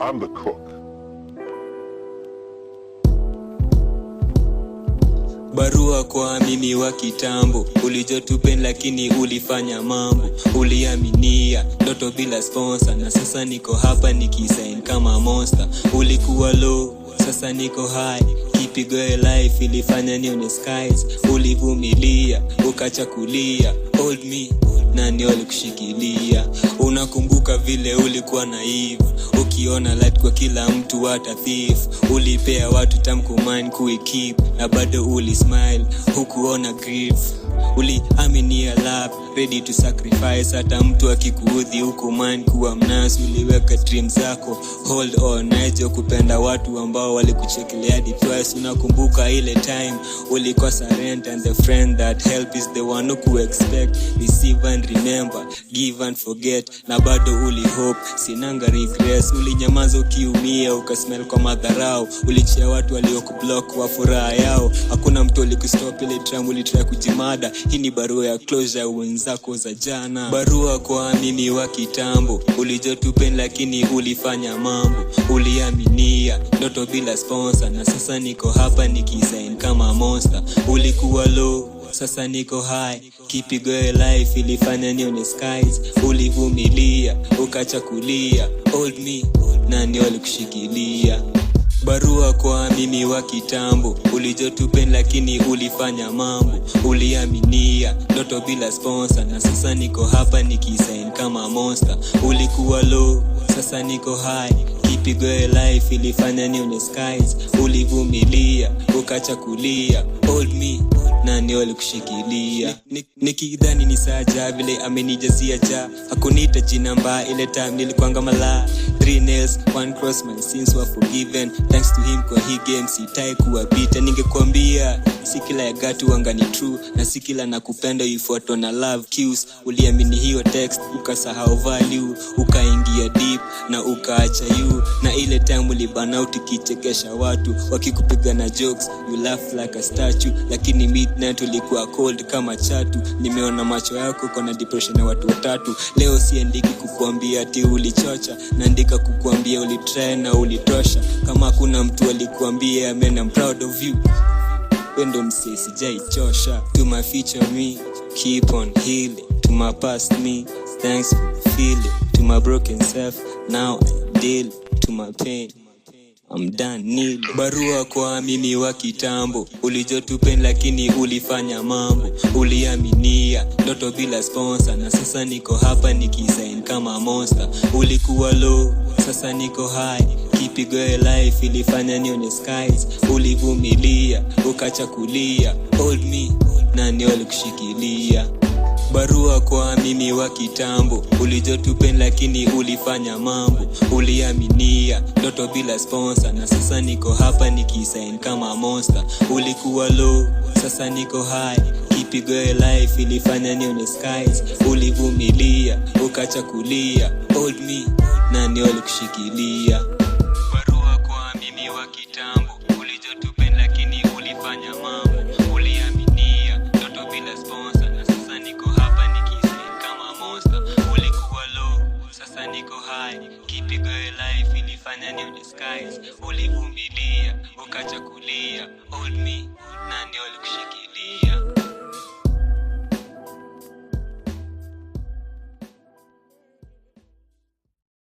I'm the cook. Barua kwa mimi wa kitambo, ulijotupen lakini ulifanya mambo, uliaminia ndoto bila sponsor, na sasa niko hapa nikisign kama monster. Ulikuwa low, sasa niko high, kipigo ya life ilifanya nione skies. Ulivumilia, ukachakulia, hold me, nani walikushikilia? Unakumbuka vile ulikuwa naive, ukiona light kwa kila mtu hata thief. Ulipea watu time kumind kuikeep, na bado ulismile, hukuona grief. Uliaminia love, ready to sacrifice, hata mtu akikuudhi hukumind kuwa mnasi. Uliweka dreams zako, hold on, naejo kupenda watu ambao walikuchekelea hadi twice. Unakumbuka ile time ulikosa rent, and the friend that help is the one who expect, receive and remember, give and forget, na bado ulihope, sinanga regrets. Ulinyamaza ukiumia, ukasmell kwa madharau, ulichia watu waliokublock wa furaha yao. Hakuna mtu alikustop ile time ulitry kujimada. Hii ni barua ya closure wenzako za jana. Barua kwa mimi wa kitambo, ulijotupen lakini ulifanya mambo, uliaminia ndoto bila sponsor, na sasa niko hapa nikisign kama monster. Ulikuwa low, sasa niko high, kipigo ya life ilifanya nione skies. Ulivumilia, ukachakulia, hold me, nani walikushikilia? Barua kwa mimi wa kitambo, ulijotupen lakini ulifanya mambo, uliaminia ndoto bila sponsor, na sasa niko hapa nikisign kama monster. Ulikuwa low, sasa niko high, kipigo ya life ilifanya nione skies. Ulivumilia, ukachakulia, hold me, nani walikushikilia? Nikidhani ni saja vile amenijazia ja, hakuniita jina mbaya ile time nilikuanga mala. 3 nails, 1 cross, my sins were forgiven, thanks to him kwa hii game sitai kuwa bita. Ningekuambia si kila ya gatu wanga ni true, na si kila nakupenda ifuato na love cues. Uliamini hiyo text, ukasahau value, ukaingia deep na ukaacha you. Na ile time ulibana out ukichekesha watu wakikupiga na jokes, you laugh like a statue, lakini midnight ulikuwa cold kama chatu. Nimeona macho yako kona depression ya watu watatu. Leo siendiki kukuambia ati ulichocha, naandika kukuambia ulitry na ulitosha. Kama kuna mtu alikuambia man I'm proud of you, wendo msee sijaichosha. To my future me, keep on healing. To my past me, thanks for the feeling. To my broken self, now I deal. To my pain, I'm done kneeling. Barua kwa mimi wa kitambo, ulijotupen lakini ulifanya mambo, uliaminia ndoto bila sponsor, na sasa niko hapa nikisign kama monster. Ulikuwa low, sasa niko high, kipigo ya life ilifanya nione skies. Ulivumilia, ukachakulia, hold me, nani walikushikilia? Barua kwa mimi wa kitambo, ulijotupen lakini ulifanya mambo, uliaminia ndoto bila sponsor, na sasa niko hapa nikisign kama monster. Ulikuwa low, sasa niko high, kipigo ya life ilifanya nione skies. Ulivumilia, ukachakulia, hold me, nani walikushikilia? Barua kwa mimi wa kitambo, ulijotupen lakini ulifanya mambo, uliaminia ndoto bila sponsor, na sasa niko hapa nikisign kama monster. Ulikuwa low, sasa niko high, kipigo ya life ilifanya nione skies. Ulivumilia, ukachakulia, hold me, nani walikushikilia?